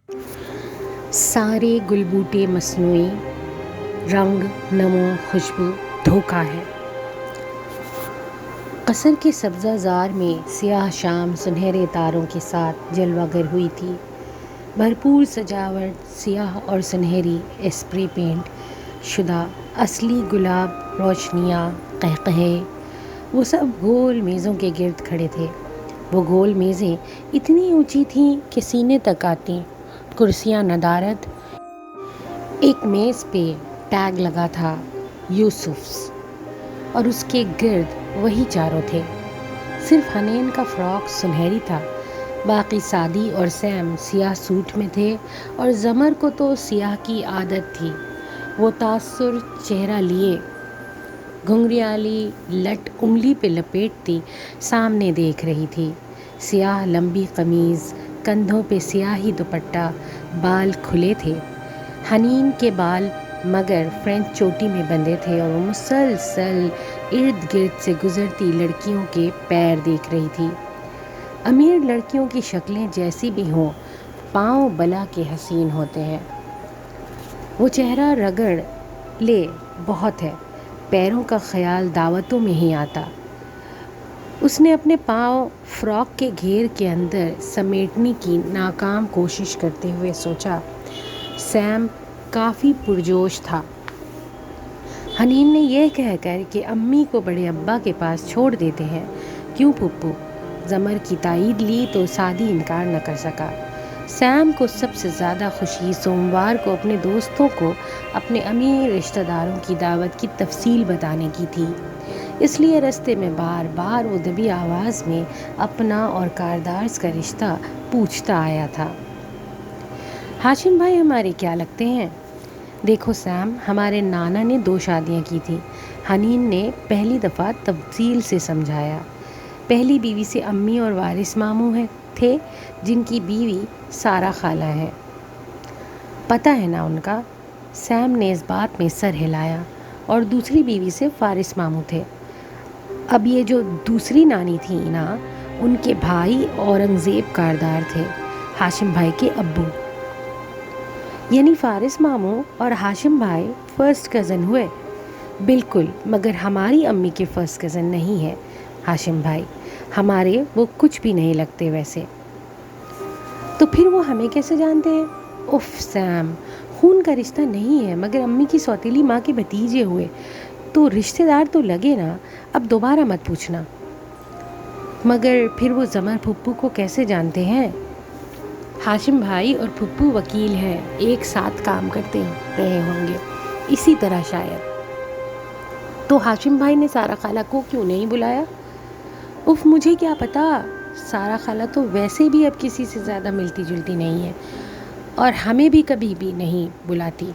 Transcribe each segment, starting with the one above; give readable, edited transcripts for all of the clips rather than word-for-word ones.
سارے گل بوٹے مصنوعی، رنگ نمو خوشبو دھوکہ ہے۔ قصر کے سبزہ زار میں سیاہ شام سنہرے تاروں کے ساتھ جلوہ گر ہوئی تھی۔ بھرپور سجاوٹ، سیاہ اور سنہری اسپرے پینٹ شدہ اصلی گلاب روشنیاں، قہقہے، وہ سب گول میزوں کے گرد کھڑے تھے۔ وہ گول میزیں اتنی اونچی تھیں کہ سینے تک آتیں، کرسیاں ندارد۔ ایک میز پہ ٹیگ لگا تھا یوسفس، اور اس کے گرد وہی چاروں تھے۔ صرف حنین کا فراق سنہری تھا، باقی سعدی اور سیم سیاہ سوٹ میں تھے، اور زمر کو تو سیاہ کی عادت تھی۔ وہ تاثر چہرہ لیے، گھنگریالی لٹ انگلی پہ لپیٹتی سامنے دیکھ رہی تھی۔ سیاہ لمبی قمیض، کندھوں پہ سیاہی دوپٹہ، بال کھلے تھے۔ حنین کے بال مگر فرینچ چوٹی میں بندھے تھے، اور وہ مسلسل ارد گرد سے گزرتی لڑکیوں کے پیر دیکھ رہی تھی۔ امیر لڑکیوں کی شکلیں جیسی بھی ہوں، پاؤں بلا کے حسین ہوتے ہیں۔ وہ چہرہ رگڑ لے بہت ہے، پیروں کا خیال دعوتوں میں ہی آتا۔ اس نے اپنے پاؤں فراک کے گھیر کے اندر سمیٹنے کی ناکام کوشش کرتے ہوئے سوچا۔ سیم کافی پرجوش تھا۔ حنین نے یہ کہہ کر کہ امی کو بڑے ابا کے پاس چھوڑ دیتے ہیں۔ کیوں پھپھو؟ زمر کی تائید لی تو سعدی انکار نہ کر سکا۔ سیم کو سب سے زیادہ خوشی سوموار کو اپنے دوستوں کو اپنے امیر رشتہ داروں کی دعوت کی تفصیل بتانے کی تھی، اس لیے رستے میں بار بار وہ دبی آواز میں اپنا اور کاردارز کا رشتہ پوچھتا آیا تھا۔ ہاشم بھائی ہمارے کیا لگتے ہیں؟ دیکھو سیم، ہمارے نانا نے 2 شادیاں کی تھیں، حنین نے پہلی دفعہ تفصیل سے سمجھایا۔ پہلی بیوی سے امی اور وارث ماموں تھے، جن کی بیوی سارا خالہ ہے۔ پتہ ہے نا ان کا؟ سیم نے اس بات میں سر ہلایا۔ اور دوسری بیوی سے فارس ماموں تھے۔ اب یہ جو دوسری نانی تھی نا، ان کے بھائی اورنگزیب کاردار تھے، ہاشم بھائی کے ابو۔ یعنی فارس ماموں اور ہاشم بھائی فرسٹ کزن ہوئے؟ بالکل، مگر ہماری امی کے فرسٹ کزن نہیں ہے ہاشم بھائی، ہمارے وہ کچھ بھی نہیں لگتے ویسے۔ تو پھر وہ ہمیں کیسے جانتے ہیں؟ اف سیم، خون کا رشتہ نہیں ہے، مگر امی کی سوتیلی ماں کے بھتیجے ہوئے تو رشتہ دار تو لگے نا۔ اب دوبارہ مت پوچھنا۔ مگر پھر وہ زمر پھپھو کو کیسے جانتے ہیں؟ ہاشم بھائی اور پھپھو وکیل ہیں، ایک ساتھ کام کرتے رہے ہوں گے، اسی طرح شاید۔ تو ہاشم بھائی نے سارا خالہ کو کیوں نہیں بلایا؟ اف مجھے کیا پتا، سارا خالہ تو ویسے بھی اب کسی سے زیادہ ملتی جلتی نہیں ہے، اور ہمیں بھی کبھی بھی نہیں بلاتی۔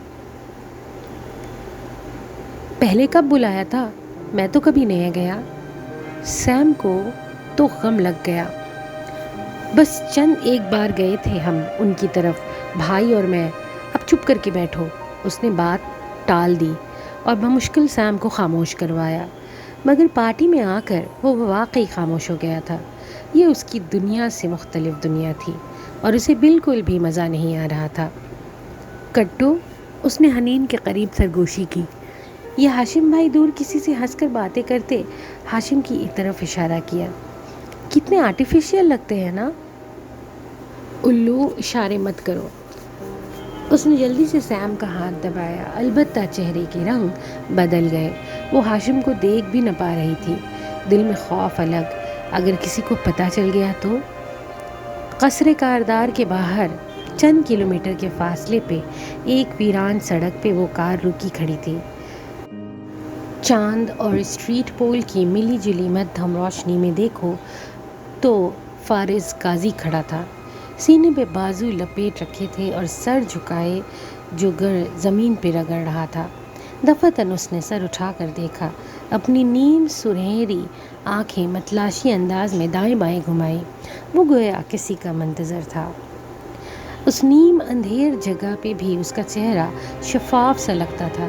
پہلے کب بلایا تھا؟ میں تو کبھی نہیں گیا۔ سیم کو تو غم لگ گیا۔ بس چند ایک بار گئے تھے ہم ان کی طرف، بھائی اور میں۔ اب چپ کر کے بیٹھو۔ اس نے بات ٹال دی اور بمشکل سیم کو خاموش کروایا، مگر پارٹی میں آ کر وہ واقعی خاموش ہو گیا تھا۔ یہ اس کی دنیا سے مختلف دنیا تھی، اور اسے بالکل بھی مزہ نہیں آ رہا تھا۔ کٹو، اس نے حنین کے قریب سرگوشی کی۔ یہ ہاشم بھائی دور کسی سے ہنس کر باتیں کرتے، ہاشم کی طرف اشارہ کیا۔ کتنے آرٹیفیشیل لگتے ہیں نا؟ الو، اشارے مت کرو۔ اس نے جلدی سے سیم کا ہاتھ دبایا، البتہ چہرے کے رنگ بدل گئے۔ وہ ہاشم کو دیکھ بھی نہ پا رہی تھی۔ دل میں خوف الگ، اگر کسی کو پتہ چل گیا تو؟ قصر کاردار کے باہر چند کلومیٹر کے فاصلے پہ ایک ویران سڑک پہ وہ کار رکی کھڑی تھی۔ چاند اور اسٹریٹ پول کی ملی جلی مدھم روشنی میں دیکھو تو فارس غازی کھڑا تھا، سینے پہ بازو لپیٹ رکھے تھے اور سر جھکائے جو زمین پہ رگڑ رہا تھا۔ دفعتاً اس نے سر اٹھا کر دیکھا، اپنی نیم سنہری آنکھیں متلاشی انداز میں دائیں بائیں گھمائی۔ وہ گویا کسی کا منتظر تھا۔ اس نیم اندھیر جگہ پہ بھی اس کا چہرہ شفاف سا لگتا تھا۔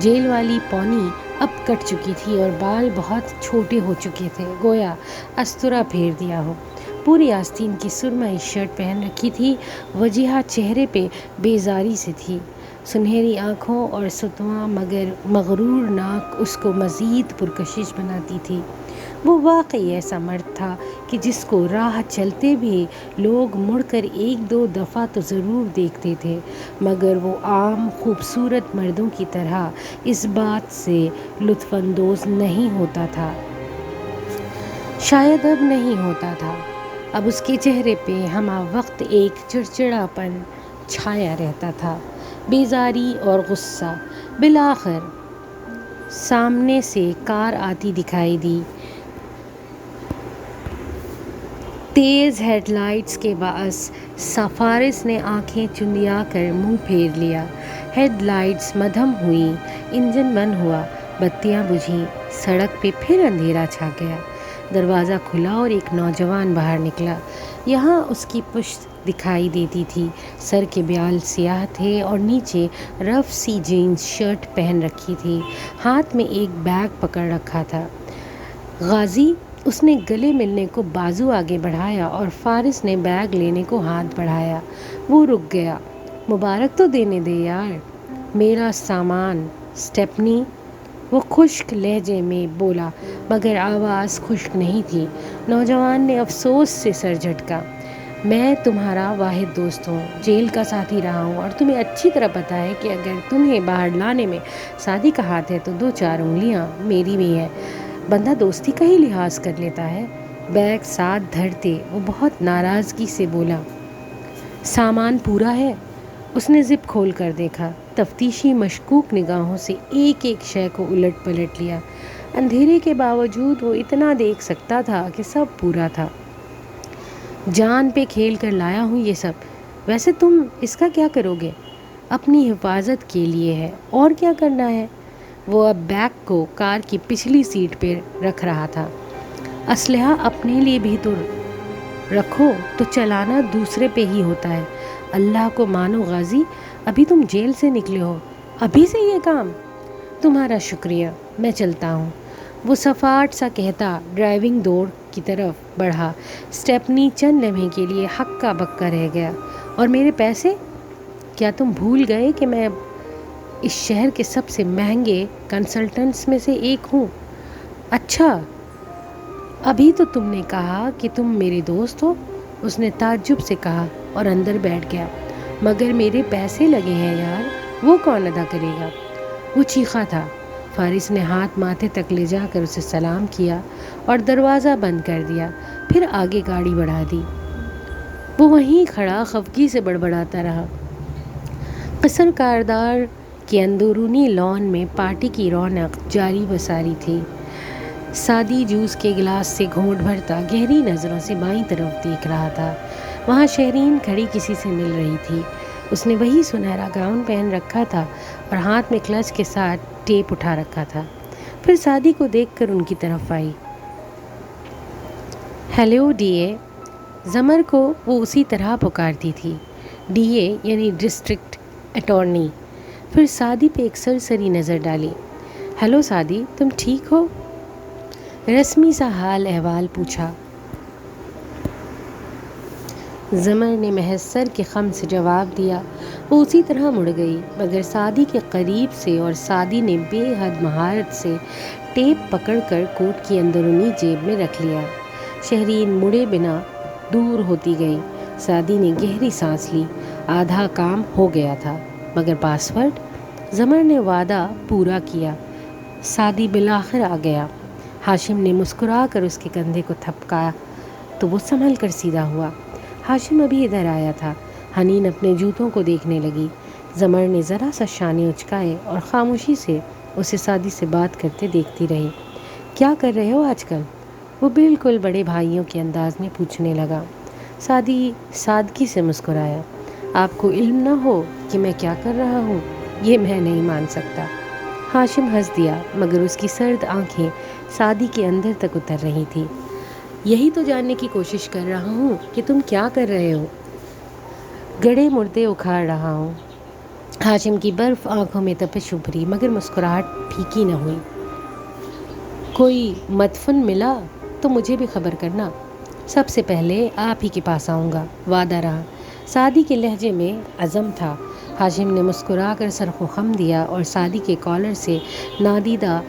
جیل والی پونی اب کٹ چکی تھی اور بال بہت چھوٹے ہو چکے تھے، گویا استرا پھیر دیا ہو۔ پوری آستین کی سرمئی شرٹ پہن رکھی تھی، وجیہہ چہرے پہ بیزاری سے تھی، سنہری آنکھوں اور ستواں مگر مغرور ناک اس کو مزید پرکشش بناتی تھی۔ وہ واقعی ایسا مرد تھا کہ جس کو راہ چلتے بھی لوگ مڑ کر ایک دو دفعہ تو ضرور دیکھتے تھے، مگر وہ عام خوبصورت مردوں کی طرح اس بات سے لطف اندوز نہیں ہوتا تھا، شاید اب نہیں ہوتا تھا۔ اب اس کے چہرے پہ ہمہ وقت ایک چڑچڑاپن چھایا رہتا تھا، بیزاری اور غصہ۔ بالآخر سامنے سے کار آتی دکھائی دی۔ تیز ہیڈ لائٹس کے باعث فارس نے آنکھیں چندیا کر منہ پھیر لیا۔ ہیڈ لائٹس مدھم ہوئیں، انجن بند ہوا، بتیاں بجھیں، سڑک پہ پھر اندھیرا چھا گیا۔ دروازہ کھلا اور ایک نوجوان باہر نکلا۔ یہاں اس کی پشت دکھائی دیتی تھی، سر کے بال سیاہ تھے اور نیچے رف سی جینز شرٹ پہن رکھی تھی، ہاتھ میں ایک بیگ پکڑ رکھا تھا۔ غازی، اس نے گلے ملنے کو بازو آگے بڑھایا اور فارس نے بیگ لینے کو ہاتھ بڑھایا۔ وہ رک گیا۔ مبارک تو دینے دے یار، میرا سامان۔ اسٹیپنی، وہ خشک لہجے میں بولا، مگر آواز خشک نہیں تھی۔ نوجوان نے افسوس سے سر جھٹکا۔ میں تمہارا واحد دوست ہوں، جیل کا ساتھی رہا ہوں، اور تمہیں اچھی طرح پتہ ہے کہ اگر تمہیں باہر لانے میں سعدی کا ہاتھ ہے تو دو چار انگلیاں میری بھی ہیں۔ بندہ دوستی کا ہی لحاظ کر لیتا ہے۔ بیگ ساتھ دھرتے وہ بہت ناراضگی سے بولا، سامان پورا ہے؟ اس نے زپ کھول کر دیکھا، تفتیشی مشکوک نگاہوں سے ایک ایک شے کو الٹ پلٹ لیا۔ اندھیرے کے باوجود وہ اتنا دیکھ سکتا تھا کہ سب پورا تھا۔ جان پہ کھیل کر لایا ہوں یہ سب۔ ویسے تم اس کا کیا کرو گے؟ اپنی حفاظت کے لیے ہے، اور کیا کرنا ہے؟ وہ اب بیگ کو کار کی پچھلی سیٹ پہ رکھ رہا تھا۔ اسلحہ اپنے لیے بھی تو رکھو، تو چلانا دوسرے پہ ہی ہوتا ہے۔ اللہ کو مانو غازی، ابھی تم جیل سے نکلے ہو، ابھی سے یہ کام؟ تمہارا شکریہ، میں چلتا ہوں۔ وہ صفاٹ سا کہتا ڈرائیونگ ڈور کی طرف بڑھا۔ اسٹیپنی چند لمحے کے لیے ہکا بکا رہ گیا۔ اور میرے پیسے؟ کیا تم بھول گئے کہ میں اس شہر کے سب سے مہنگے کنسلٹنٹس میں سے ایک ہوں؟ اچھا، ابھی تو تم نے کہا کہ تم میرے دوست ہو، اس نے تعجب سے کہا اور اندر بیٹھ گیا۔ مگر میرے پیسے لگے ہیں یار، وہ کون ادا کرے گا؟ وہ چیخا تھا۔ فارس نے ہاتھ ماتھے تک لے جا کر اسے سلام کیا اور دروازہ بند کر دیا، پھر آگے گاڑی بڑھا دی۔ وہ وہیں کھڑا خفگی سے بڑبڑاتا رہا۔ قصر کاردار کے اندرونی لان میں پارٹی کی رونق جاری بساری تھی۔ سعدی جوس کے گلاس سے گھونٹ بھرتا گہری نظروں سے بائیں طرف دیکھ رہا تھا۔ وہاں شہرین کھڑی کسی سے مل رہی تھی۔ اس نے وہی سنہرا گاؤن پہن رکھا تھا اور ہاتھ میں کلچ کے ساتھ ٹیپ اٹھا رکھا تھا۔ پھر سعدی کو دیکھ کر ان کی طرف آئی۔ Hello D A. زمر کو وہ اسی طرح پکارتی تھی، ڈی اے یعنی ڈسٹرکٹ اٹارنی۔ پھر سعدی پہ ایک سرسری نظر ڈالی۔ ہیلو سعدی، تم ٹھیک ہو؟ رسمی سا حال احوال پوچھا۔ زمر نے محض سر کے خم سے جواب دیا۔ وہ اسی طرح مڑ گئی، مگر سعدی کے قریب سے، اور سعدی نے بے حد مہارت سے ٹیپ پکڑ کر کوٹ کی اندرونی جیب میں رکھ لیا۔ شہرین مڑے بنا دور ہوتی گئی۔ سعدی نے گہری سانس لی۔ آدھا کام ہو گیا تھا، مگر پاس ورڈ؟ زمر نے وعدہ پورا کیا۔ سعدی بالآخر آ گیا۔ ہاشم نے مسکرا کر اس کے کندھے کو تھپکا تو وہ سنبھل کر سیدھا ہوا۔ ہاشم ابھی ادھر آیا تھا۔ حنین اپنے جوتوں کو دیکھنے لگی۔ زمر نے ذرا سا شانے اچکائے اور خاموشی سے اسے سعدی سے بات کرتے دیکھتی رہی۔ کیا کر رہے ہو آج کل؟ وہ بالکل بڑے بھائیوں کے انداز میں پوچھنے لگا۔ سعدی سادگی سے مسکرایا۔ آپ کو علم نہ ہو کہ میں کیا کر رہا ہوں، یہ میں نہیں مان سکتا۔ ہاشم ہنس دیا، مگر اس کی سرد آنکھیں سعدی کے اندر تک اتر رہی تھی۔ یہی تو جاننے کی کوشش کر رہا ہوں کہ تم کیا کر رہے ہو۔ گڑے مردے اکھاڑ رہا ہوں۔ ہاشم کی برف آنکھوں میں تپش ابھری، مگر مسکراہٹ پھیکی نہ ہوئی۔ کوئی مدفن ملا تو مجھے بھی خبر کرنا۔ سب سے پہلے آپ ہی کے پاس آؤں گا، وعدہ رہا۔ سعدی کے لہجے میں عزم تھا۔ ہاشم نے مسکرا کر سر کو خم دیا اور سعدی کے کالر سے نادیدہ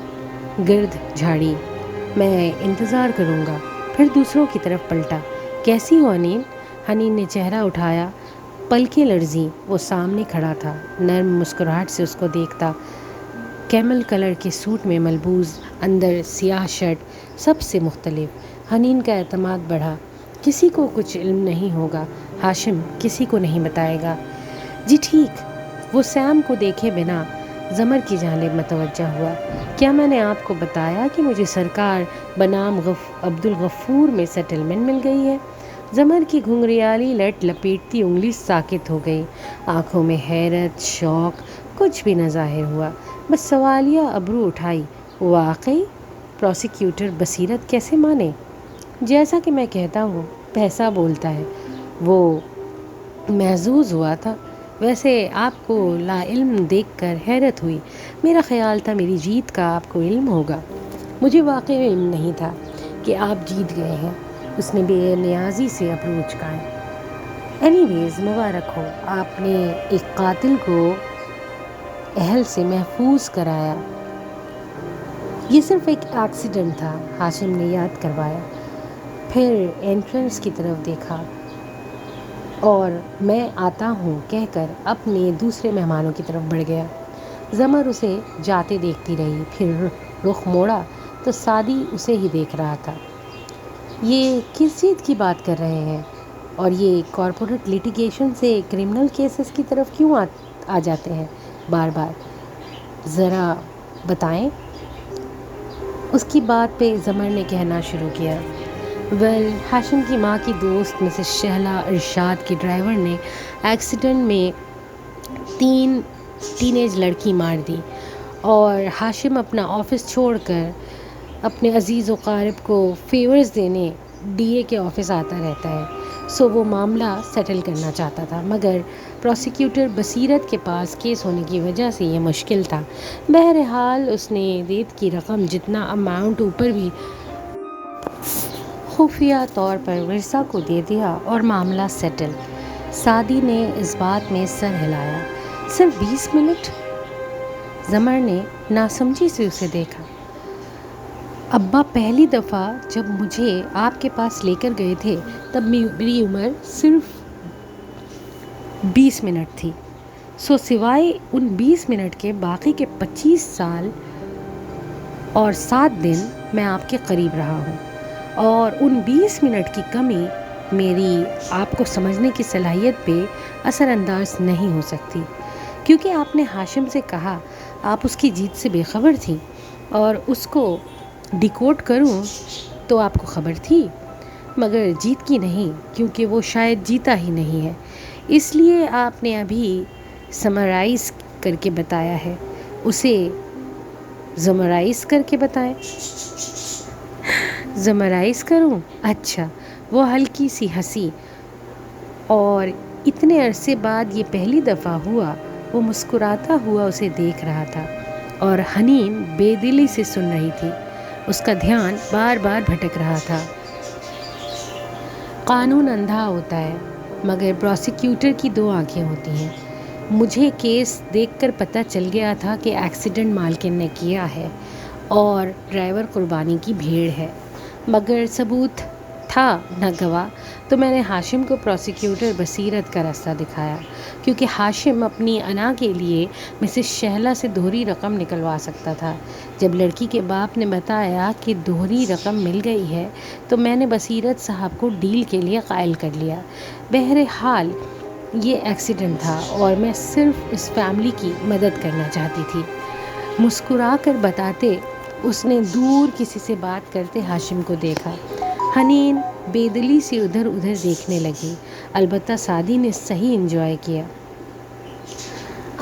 گرد جھاڑی۔ میں انتظار کروں گا۔ پھر دوسروں کی طرف پلٹا۔ کیسی ہو حنین؟ حنین نے چہرہ اٹھایا، پلکیں لرزیں۔ وہ سامنے کھڑا تھا، نرم مسکراہٹ سے اس کو دیکھتا۔ کیمل کلر کے سوٹ میں ملبوس، اندر سیاہ شرٹ، سب سے مختلف۔ حنین کا اعتماد بڑھا۔ کسی کو کچھ علم نہیں ہوگا، ہاشم کسی کو نہیں بتائے گا۔ جی ٹھیک۔ وہ سیم کو دیکھے بنا زمر کی جانب متوجہ ہوا۔ کیا میں نے آپ کو بتایا کہ مجھے سرکار بنام عبدالغفور میں سیٹلمنٹ مل گئی ہے؟ زمر کی گھنگریالی لٹ لپیٹتی انگلی ساکت ہو گئی۔ آنکھوں میں حیرت، شوق، کچھ بھی نہ ظاہر ہوا، بس سوالیہ ابرو اٹھائی۔ واقعی؟ پروسیکیوٹر بصیرت کیسے مانے؟ جیسا کہ میں کہتا ہوں، پیسہ بولتا ہے۔ وہ محظوظ ہوا تھا۔ ویسے آپ کو لا علم دیکھ کر حیرت ہوئی۔ میرا خیال تھا میری جیت کا آپ کو علم ہوگا۔ مجھے واقعی علم نہیں تھا کہ آپ جیت گئے ہیں۔ اس نے بے نیازی سے ابرو اچکائے۔ اینی ویز، مبارک ہو، آپ نے ایک قاتل کو اہل سے محفوظ کرایا۔ یہ صرف ایک ایکسیڈنٹ تھا، ہاشم نے یاد کروایا۔ پھر انٹرنس کی طرف دیکھا اور میں آتا ہوں کہہ کر اپنے دوسرے مہمانوں کی طرف بڑھ گیا۔ زمر اسے جاتے دیکھتی رہی، پھر رخ موڑا تو سعدی اسے ہی دیکھ رہا تھا۔ یہ کس چیز کی بات کر رہے ہیں؟ اور یہ کارپوریٹ لیٹیگیشن سے کرمنل کیسز کی طرف کیوں آ جاتے ہیں بار بار؟ ذرا بتائیں۔ اس کی بات پہ زمر نے کہنا شروع کیا۔ ہاشم کی ماں کی دوست مسز شہلا ارشاد کے ڈرائیور نے ایکسیڈنٹ میں 3 ٹین ایج لڑکی مار دی، اور ہاشم اپنا آفس چھوڑ کر اپنے عزیز و قارب کو فیورز دینے ڈی اے کے آفس آتا رہتا ہے۔ سو وہ معاملہ سیٹل کرنا چاہتا تھا، مگر پروسیکیوٹر بصیرت کے پاس کیس ہونے کی وجہ سے یہ مشکل تھا۔ بہرحال اس نے دیت کی رقم جتنا اماؤنٹ اوپر بھی خفیہ طور پر ورثہ کو دے دیا اور معاملہ سیٹل۔ سعدی نے اس بات میں سر ہلایا۔ صرف 20 منٹ؟ زمر نے ناسمجھی سے اسے دیکھا۔ ابا پہلی دفعہ جب مجھے آپ کے پاس لے کر گئے تھے تب میری عمر صرف 20 منٹ تھی۔ سو سوائے ان 20 منٹ کے باقی کے 25 سال اور 7 دن میں آپ کے قریب رہا ہوں، اور ان 20 منٹ کی کمی میری آپ کو سمجھنے کی صلاحیت پہ اثر انداز نہیں ہو سکتی، کیونکہ آپ نے ہاشم سے کہا آپ اس کی جیت سے بے خبر تھیں، اور اس کو ڈیکوڈ کروں تو آپ کو خبر تھی، مگر جیت کی نہیں، کیونکہ وہ شاید جیتا ہی نہیں ہے، اس لیے آپ نے ابھی سمرائز کر کے بتایا ہے۔ اسے زمرائز کر کے بتائیں؟ زمرائز کروں؟ اچھا۔ وہ ہلکی سی ہنسی، اور اتنے عرصے بعد یہ پہلی دفعہ ہوا۔ وہ مسکراتا ہوا اسے دیکھ رہا تھا، اور حنین بے دلی سے سن رہی تھی۔ اس کا دھیان بار بار بھٹک رہا تھا۔ قانون اندھا ہوتا ہے، مگر پروسیکیوٹر کی 2 آنکھیں ہوتی ہیں۔ مجھے کیس دیکھ کر پتہ چل گیا تھا کہ ایکسیڈنٹ مالکن نے کیا ہے اور ڈرائیور قربانی کی بھیڑ ہے، مگر ثبوت تھا نہ گواہ، تو میں نے ہاشم کو پروسیکیوٹر بصیرت کا راستہ دکھایا، کیونکہ ہاشم اپنی انا کے لیے مسز شہلا سے دوہری رقم نکلوا سکتا تھا۔ جب لڑکی کے باپ نے بتایا کہ دوہری رقم مل گئی ہے تو میں نے بصیرت صاحب کو ڈیل کے لیے قائل کر لیا۔ بہرحال یہ ایکسیڈنٹ تھا اور میں صرف اس فیملی کی مدد کرنا چاہتی تھی۔ مسکرا کر بتاتے اس نے دور کسی سے بات کرتے ہاشم کو دیکھا۔ حنین بے دلی سے ادھر ادھر دیکھنے لگی، البتہ سعدی نے صحیح انجوائے کیا۔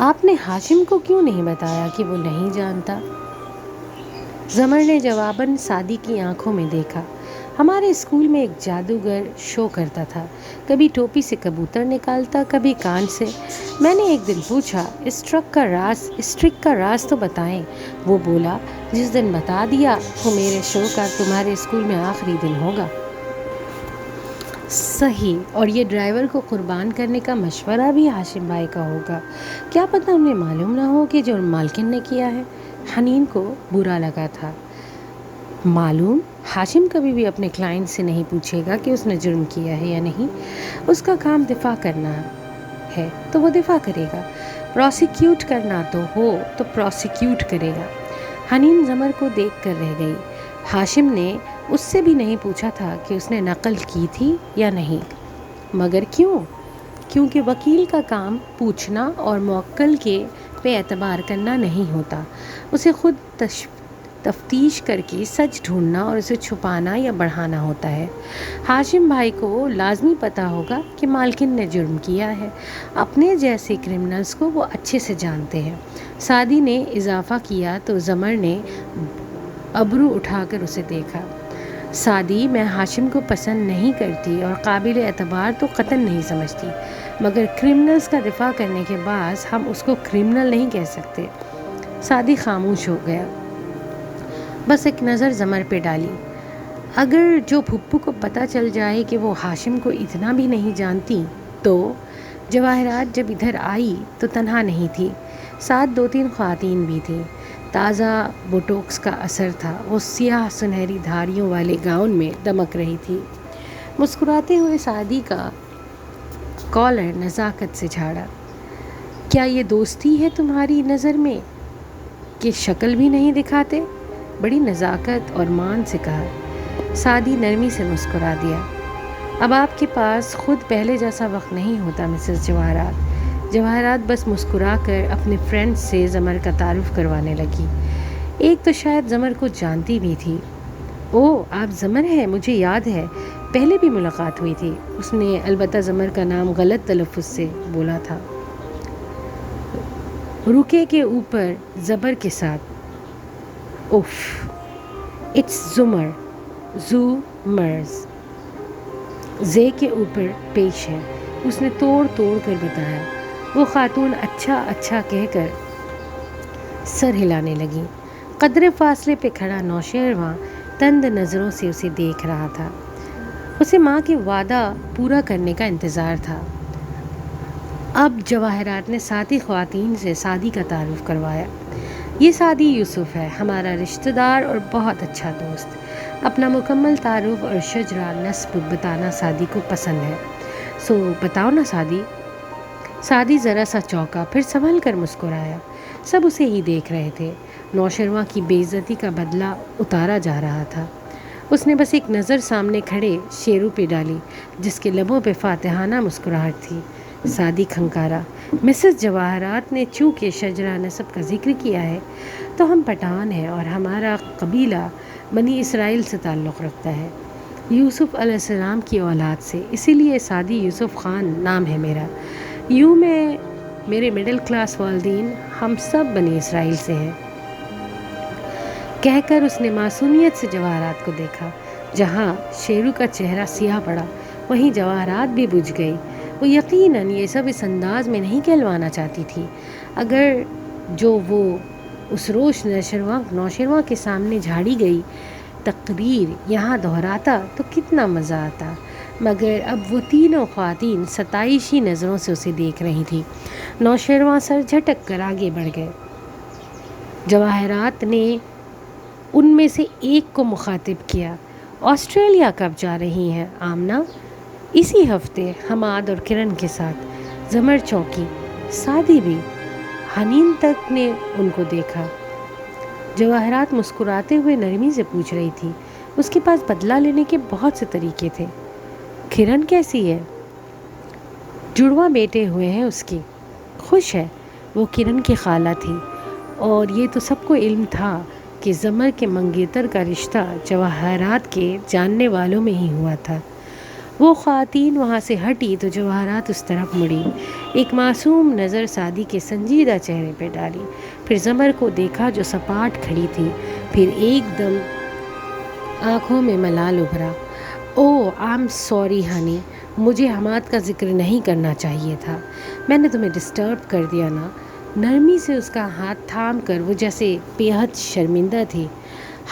آپ نے ہاشم کو کیوں نہیں بتایا کہ وہ نہیں جانتا؟ زمر نے جواباً سعدی کی آنکھوں میں دیکھا۔ ہمارے اسکول میں ایک جادوگر شو کرتا تھا، کبھی ٹوپی سے کبوتر نکالتا، کبھی کان سے۔ میں نے ایک دن پوچھا اس ٹرک کا راز تو بتائیں۔ وہ بولا جس دن بتا دیا وہ میرے شو کا تمہارے اسکول میں آخری دن ہوگا۔ صحیح، اور یہ ڈرائیور کو قربان کرنے کا مشورہ بھی ہاشم بھائی کا ہوگا، کیا پتہ انہیں معلوم نہ ہو کہ جرم مالکن نے کیا ہے۔ حنین کو برا لگا تھا۔ معلوم؟ ہاشم کبھی بھی اپنے کلائنٹ سے نہیں پوچھے گا کہ اس نے جرم کیا ہے یا نہیں، اس کا کام دفاع کرنا ہے تو وہ دفاع کرے گا، پروسیکیوٹ کرنا تو ہو تو پروسیکیوٹ کرے گا۔ حنین زمر کو دیکھ کر رہ گئی۔ ہاشم نے اس سے بھی نہیں پوچھا تھا کہ اس نے نقل کی تھی یا نہیں، مگر کیوں؟ کیونکہ وکیل کا کام پوچھنا اور موکل کے پہ اعتبار کرنا نہیں ہوتا، اسے خود تفتیش کر کے سچ ڈھونڈنا اور اسے چھپانا یا بڑھانا ہوتا ہے۔ ہاشم بھائی کو لازمی پتہ ہوگا کہ مالکن نے جرم کیا ہے، اپنے جیسے کرمنلز کو وہ اچھے سے جانتے ہیں۔ سعدی نے اضافہ کیا تو زمر نے ابرو اٹھا کر اسے دیکھا۔ سعدی، میں ہاشم کو پسند نہیں کرتی اور قابل اعتبار تو قطعاً نہیں سمجھتی، مگر کرمنلز کا دفاع کرنے کے بعد ہم اس کو کرمنل نہیں کہہ سکتے۔ سعدی خاموش ہو گیا، بس ایک نظر زمر پہ ڈالی۔ اگر جو پھپھو کو پتہ چل جائے کہ وہ ہاشم کو اتنا بھی نہیں جانتی تو؟ جواہرات جب ادھر آئی تو تنہا نہیں تھی، ساتھ 2-3 خواتین بھی تھیں۔ تازہ بوٹوکس کا اثر تھا، وہ سیاہ سنہری دھاریوں والے گاؤن میں دمک رہی تھی۔ مسکراتے ہوئے سعدی کا کالر نزاکت سے جھاڑا۔ کیا یہ دوستی ہے تمہاری نظر میں کہ شکل بھی نہیں دکھاتے؟ بڑی نزاکت اور مان سے کہا۔ سعدی نرمی سے مسکرا دیا۔ اب آپ کے پاس خود پہلے جیسا وقت نہیں ہوتا مسز جواہرات۔ جواہرات بس مسکرا کر اپنے فرینڈ سے زمر کا تعارف کروانے لگی۔ ایک تو شاید زمر کو جانتی بھی تھی۔ اوہ، آپ زمر ہیں، مجھے یاد ہے، پہلے بھی ملاقات ہوئی تھی۔ اس نے البتہ زمر کا نام غلط تلفظ سے بولا تھا، رکے کے اوپر زبر کے ساتھ۔ اف، اٹس زمر، زومرز، زے کے اوپر پیش ہے، اس نے توڑ توڑ کر بتایا۔ وہ خاتون اچھا اچھا کہہ کر سر ہلانے لگی۔ قدرے فاصلے پہ کھڑا نوشیروان تند نظروں سے اسے دیکھ رہا تھا، اسے ماں کے وعدہ پورا کرنے کا انتظار تھا۔ اب جواہرات نے ساتھی خواتین سے سعدی کا تعارف کروایا۔ یہ سعدی یوسف ہے، ہمارا رشتہ دار اور بہت اچھا دوست۔ اپنا مکمل تعارف اور شجرہ نسب بتانا سعدی کو پسند ہے۔ سو بتاؤ نا سعدی۔ سعدی ذرا سا چونکا، پھر سنبھل کر مسکرایا۔ سب اسے ہی دیکھ رہے تھے۔ نوشرواں کی بے عزتی کا بدلہ اتارا جا رہا تھا۔ اس نے بس ایک نظر سامنے کھڑے شیرو پہ ڈالی جس کے لبوں پہ فاتحانہ مسکراہٹ تھی۔ سعدی کھنکارا۔ مسز جواہرات نے چونکہ شجرہ نسب کا ذکر کیا ہے تو ہم پٹھان ہیں اور ہمارا قبیلہ بنی اسرائیل سے تعلق رکھتا ہے، یوسف علیہ السلام کی اولاد سے، اسی لیے سعدی یوسف خان نام ہے میرا۔ یوں میں، میرے مڈل کلاس والدین، ہم سب بنی اسرائیل سے ہیں۔ کہہ کر اس نے معصومیت سے جواہرات کو دیکھا۔ جہاں شیرو کا چہرہ سیاہ پڑا وہیں جواہرات بھی بجھ گئی۔ وہ یقیناً یہ سب اس انداز میں نہیں کہلوانا چاہتی تھی۔ اگر جو وہ اس روز نوشرواں کے سامنے جھاڑی گئی تقریر یہاں دہراتا تو کتنا مزہ آتا، مگر اب وہ تینوں خواتین ستائشی نظروں سے اسے دیکھ رہی تھی۔ نوشرواں سر جھٹک کر آگے بڑھ گئے۔ جواہرات نے ان میں سے ایک کو مخاطب کیا۔ آسٹریلیا کب جا رہی ہیں آمنہ؟ اسی ہفتے، حماد اور کرن کے ساتھ۔ زمر چونکی، سعدی بھی؟ حنین تک نے ان کو دیکھا۔ جواہرات مسکراتے ہوئے نرمی سے پوچھ رہی تھی۔ اس کے پاس بدلہ لینے کے بہت سے طریقے تھے۔ کرن کیسی ہے؟ جڑواں بیٹے ہوئے ہیں اس کی، خوش ہے۔ وہ کرن کی خالہ تھی اور یہ تو سب کو علم تھا کہ زمر کے منگیتر کا رشتہ جواہرات کے جاننے والوں میں ہی ہوا تھا۔ وہ خواتین وہاں سے ہٹی تو جواہرات اس طرف مڑی، ایک معصوم نظر سعدی کے سنجیدہ چہرے پہ ڈالی، پھر زمر کو دیکھا جو سپاٹ کھڑی تھی، پھر ایک دم آنکھوں میں ملال ابھرا۔ اوہ، آئی ایم سوری ہنی، مجھے حماد کا ذکر نہیں کرنا چاہیے تھا، میں نے تمہیں ڈسٹرب کر دیا نا؟ نرمی سے اس کا ہاتھ تھام کر وہ جیسے بے حد شرمندہ تھی۔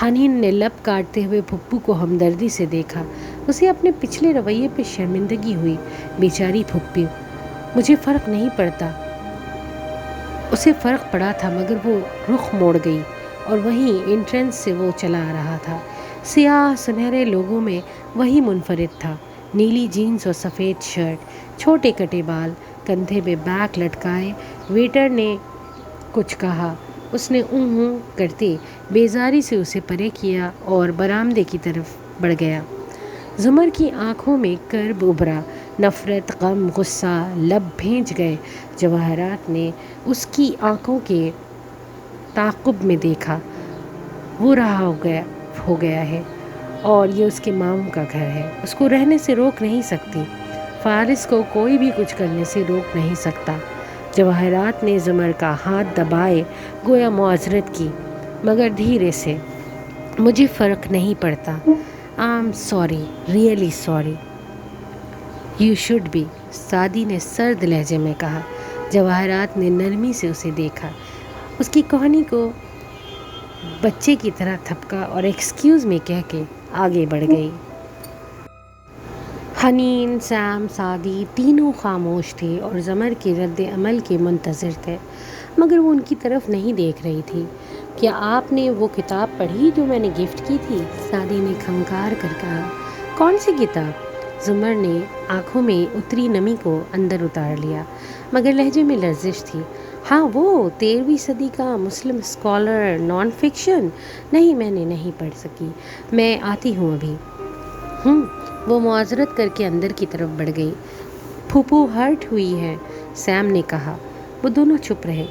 حنین نے لب کاٹتے ہوئے پھپھو کو ہمدردی سے دیکھا۔ اسے اپنے پچھلے رویے پہ شرمندگی ہوئی۔ بیچاری پھپھی، مجھے فرق نہیں پڑتا۔ اسے فرق پڑا تھا مگر وہ رخ موڑ گئی اور وہیں انٹرنس سے وہ چلا آ رہا تھا۔ سیاہ سنہرے لوگوں میں وہی منفرد تھا۔ نیلی جینس اور سفید شرٹ، چھوٹے کٹے بال، کندھے پہ بیگ لٹکائے۔ ویٹر نے کچھ کہا، اس نے اوں کرتے بیزاری سے اسے پرے کیا اور برآمدے کی طرف بڑھ گیا۔ زمر کی آنکھوں میں کرب ابھرا، نفرت، غم، غصہ لب بھیج گئے۔ جواہرات نے اس کی آنکھوں کے تعاقب میں دیکھا۔ وہ رہا ہو گیا ہے اور یہ اس کے ماموں کا گھر ہے۔ اس کو رہنے سے روک نہیں سکتی۔ فارس کو کوئی بھی کچھ کرنے سے روک نہیں سکتا۔ جواہرات نے زمر کا ہاتھ دبائے گویا معذرت کی، مگر دھیرے سے۔ مجھے فرق نہیں پڑتا۔ I'm sorry, really sorry. You should be. Saadi نے سرد لہجے میں کہا۔ جواہرات نے نرمی سے اسے دیکھا، اس کی کہانی کو بچے کی طرح تھپکا اور ایکسکیوز می کہہ کے آگے بڑھ گئی۔ حنین، سیم، سعدی تینوں خاموش تھے اور زمر کے رد عمل کے منتظر تھے، مگر وہ ان کی طرف نہیں دیکھ رہی تھی۔ کیا آپ نے وہ کتاب پڑھی جو میں نے گفٹ کی تھی؟ سعدی نے کھنکار کر کہا۔ کون سی کتاب؟ زمر نے آنکھوں میں اتری نمی کو اندر اتار لیا، مگر لہجے میں لرزش تھی۔ ہاں، وہ 13ویں صدی کا مسلم اسکالر، نان فکشن۔ نہیں، میں نے نہیں پڑھ سکی، میں آتی ہوں ابھی۔ وہ معذرت کر کے اندر کی طرف بڑھ گئی۔ پھوپھو ہرٹ ہوئی ہے، سیم نے کہا۔ وہ دونوں چپ رہے۔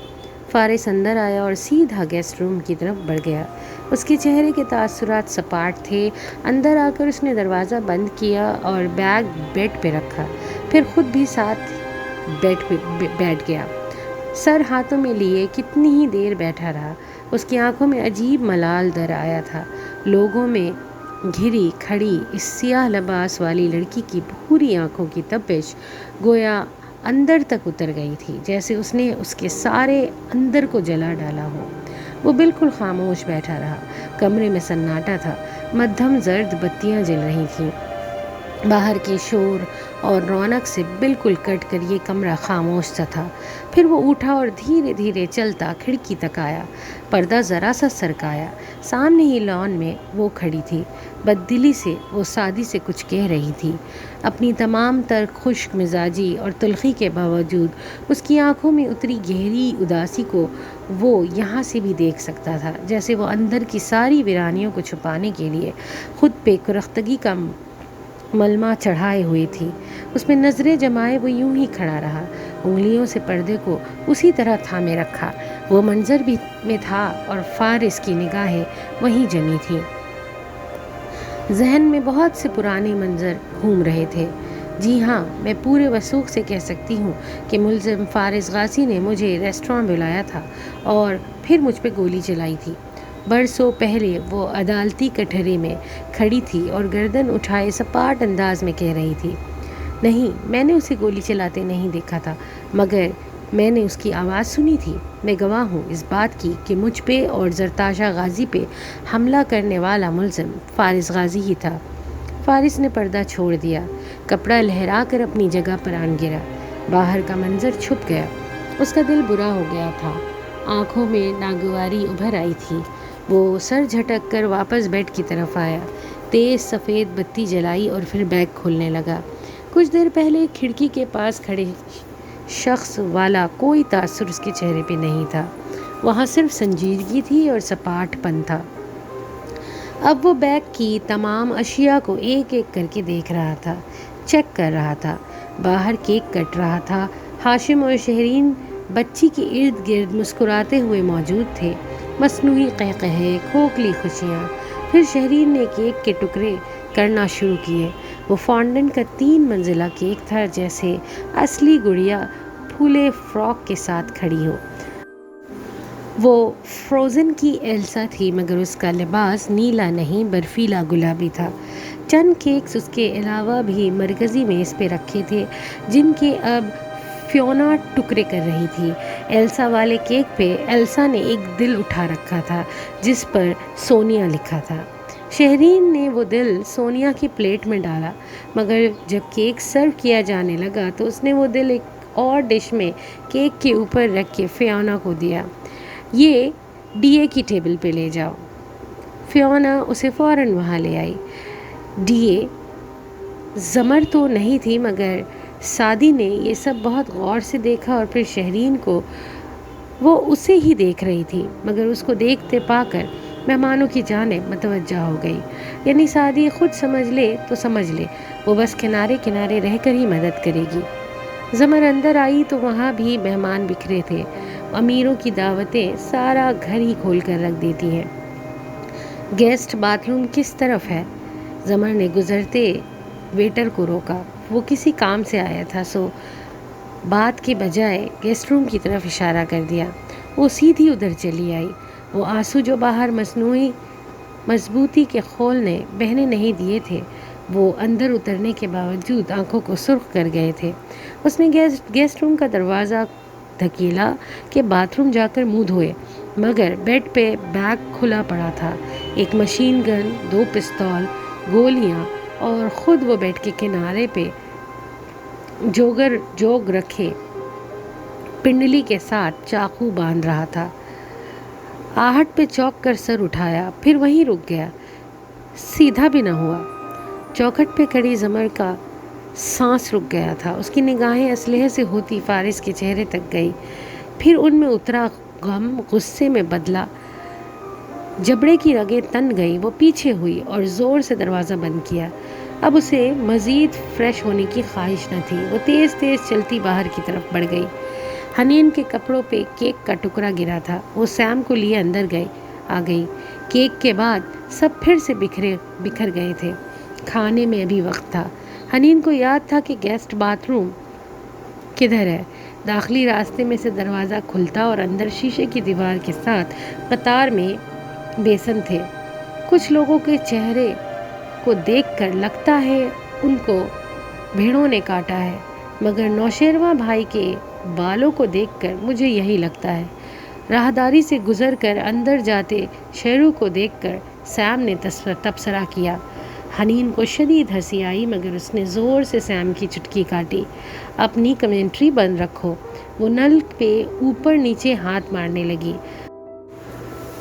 فارس اندر آیا اور سیدھا گیسٹ روم کی طرف بڑھ گیا۔ اس کے چہرے کے تاثرات سپاٹ تھے۔ اندر آ کر اس نے دروازہ بند کیا اور بیگ بیڈ پہ رکھا، پھر خود بھی ساتھ بیڈ پہ بیٹھ گیا۔ سر ہاتھوں میں لیے کتنی ہی دیر بیٹھا رہا۔ اس کی آنکھوں میں عجیب ملال در آیا تھا۔ لوگوں میں گھری کھڑی اس سیاہ لباس والی لڑکی کی پوری آنکھوں کی تپش گویا اندر تک اتر گئی تھی، جیسے اس نے اس کے سارے اندر کو جلا ڈالا ہو۔ وہ بالکل خاموش بیٹھا رہا۔ کمرے میں سناٹا تھا، مدھم زرد بتیاں جل رہی تھیں۔ باہر کے شور اور رونق سے بالکل کٹ کر یہ کمرہ خاموش سا تھا۔ پھر وہ اٹھا اور دھیرے دھیرے چلتا کھڑکی تک آیا۔ پردہ ذرا سا سرکایا۔ سامنے ہی لان میں وہ کھڑی تھی۔ بددلی سے وہ سعدی سے کچھ کہہ رہی تھی۔ اپنی تمام تر خشک مزاجی اور تلخی کے باوجود اس کی آنکھوں میں اتری گہری اداسی کو وہ یہاں سے بھی دیکھ سکتا تھا، جیسے وہ اندر کی ساری ویرانیوں کو چھپانے کے لیے خود پہ کرختگی کا ملمہ چڑھائے ہوئی تھی۔ اس میں نظریں جمائے وہ یوں ہی کھڑا رہا، انگلیوں سے پردے کو اسی طرح تھامے رکھا۔ وہ منظر بھی میں تھا اور فارس کی نگاہیں وہیں جمی تھیں۔ ذہن میں بہت سے پرانے منظر گھوم رہے تھے۔ جی ہاں، میں پورے وثوق سے کہہ سکتی ہوں کہ ملزم فارس غازی نے مجھے ریسٹوراں بلایا تھا اور پھر مجھ پہ گولی چلائی تھی۔ برسوں پہلے وہ عدالتی کٹہرے میں کھڑی تھی اور گردن اٹھائے سپاٹ انداز میں کہہ رہی تھی، نہیں، میں نے اسے گولی چلاتے نہیں دیکھا تھا، مگر میں نے اس کی آواز سنی تھی۔ میں گواہ ہوں اس بات کی کہ مجھ پہ اور زرتاشا غازی پہ حملہ کرنے والا ملزم فارس غازی ہی تھا۔ فارس نے پردہ چھوڑ دیا، کپڑا لہرا کر اپنی جگہ پر آن گرا۔ باہر کا منظر چھپ گیا۔ اس کا دل برا ہو گیا تھا، آنکھوں میں ناگواری ابھر آئی تھی۔ وہ سر جھٹک کر واپس بیڈ کی طرف آیا، تیز سفید بتی جلائی اور پھر بیگ کھولنے لگا۔ کچھ دیر پہلے کھڑکی کے پاس کھڑے شخص والا کوئی تاثر اس کے چہرے پہ نہیں تھا، وہاں صرف سنجیدگی تھی اور سپاٹ پن تھا۔ اب وہ بیگ کی تمام اشیاء کو ایک ایک کر کے دیکھ رہا تھا، چیک کر رہا تھا۔ باہر کیک کٹ رہا تھا۔ ہاشم اور شہرین بچی کے ارد گرد مسکراتے ہوئے موجود تھے، مصنوعی قہقہے، کھوکھلی خوشیاں۔ پھر شہرین نے کیک کے ٹکڑے کرنا شروع کیے۔ وہ فونڈنٹ کا 3 منزلہ کیک تھا، جیسے اصلی گڑیا پھولے فراک کے ساتھ کھڑی ہو۔ وہ فروزن کی ایلسا تھی، مگر اس کا لباس نیلا نہیں، برفیلا گلابی تھا۔ چند کیکس اس کے علاوہ بھی مرکزی میز پہ رکھے تھے، جن کے اب فیونا ٹکڑے کر رہی تھی۔ ایلسا والے کیک پہ ایلسا نے ایک دل اٹھا رکھا تھا، جس پر سونیا لکھا تھا۔ شہرین نے وہ دل سونیا کی پلیٹ میں ڈالا، مگر جب کیک سرو کیا جانے لگا تو اس نے وہ دل ایک اور ڈش میں کیک کے اوپر رکھ کے فیونا کو دیا۔ یہ ڈی اے کی ٹیبل پہ لے جاؤ۔ فیونا اسے فوراً وہاں لے آئی۔ ڈی اے زمر تو نہیں تھی، مگر سعدی نے یہ سب بہت غور سے دیکھا اور پھر شہرین کو وہ اسے ہی دیکھ رہی تھی، مگر اس کو دیکھتے پا کر مہمانوں کی جانب متوجہ ہو گئی۔ یعنی سعدی خود سمجھ لے تو سمجھ لے، وہ بس کنارے کنارے رہ کر ہی مدد کرے گی۔ زمر اندر آئی تو وہاں بھی مہمان بکھرے تھے۔ امیروں کی دعوتیں سارا گھر ہی کھول کر رکھ دیتی ہیں۔ گیسٹ باتھ روم کس طرف ہے؟ زمر نے گزرتے ویٹر کو روکا۔ وہ کسی کام سے آیا تھا، سو بات کے بجائے گیسٹ روم کی طرف اشارہ کر دیا۔ وہ سیدھی ادھر چلی آئی۔ وہ آنسو جو باہر مصنوعی مضبوطی کے خول نے بہنے نہیں دیے تھے، وہ اندر اترنے کے باوجود آنکھوں کو سرخ کر گئے تھے۔ اس نے گیسٹ روم کا دروازہ دھکیلا کہ باتھ روم جا کر منہ دھوئے، مگر بیڈ پہ بیگ کھلا پڑا تھا۔ ایک مشین گن، 2 پستول، گولیاں اور خود وہ بیڈ کے کنارے پہ جوگ رکھے پنڈلی کے ساتھ چاقو باندھ رہا تھا۔ آہٹ پہ چوک کر سر اٹھایا، پھر وہیں رک گیا، سیدھا بھی نہ ہوا۔ چوکھٹ پہ کھڑی زمر کا سانس رک گیا تھا۔ اس کی نگاہیں اسلحے سے ہوتی فارس کے چہرے تک گئی، پھر ان میں اترا غم غصے میں بدلا۔ جبڑے کی رگیں تن گئی، وہ پیچھے ہوئی اور زور سے دروازہ بند کیا۔ اب اسے مزید فریش ہونے کی خواہش نہ تھی۔ وہ تیز تیز چلتی باہر کی طرف بڑھ گئی۔ حنین کے کپڑوں پہ کیک کا ٹکڑا گرا تھا۔ وہ سیم کو لیے اندر آ گئی۔ کیک کے بعد سب پھر سے بکھر گئے تھے۔ کھانے میں ابھی وقت تھا۔ حنین کو یاد تھا کہ گیسٹ باتھ روم کدھر ہے۔ داخلی راستے میں سے دروازہ کھلتا اور اندر شیشے کی دیوار کے ساتھ قطار میں بیسن تھے۔ کچھ لوگوں کے چہرے کو دیکھ کر لگتا ہے ان کو بھیڑوں نے کاٹا ہے، مگر نوشیروان بھائی کے بالوں کو دیکھ کر مجھے یہی لگتا ہے۔ راہداری سے گزر کر اندر جاتے شیرو کو دیکھ کر سیم نے تبصرہ کیا۔ حنین کو شدید ہنسی آئی، مگر اس نے زور سے سیم کی چٹکی کاٹی۔ اپنی کمنٹری بند رکھو۔ وہ نل پہ اوپر نیچے ہاتھ مارنے لگی۔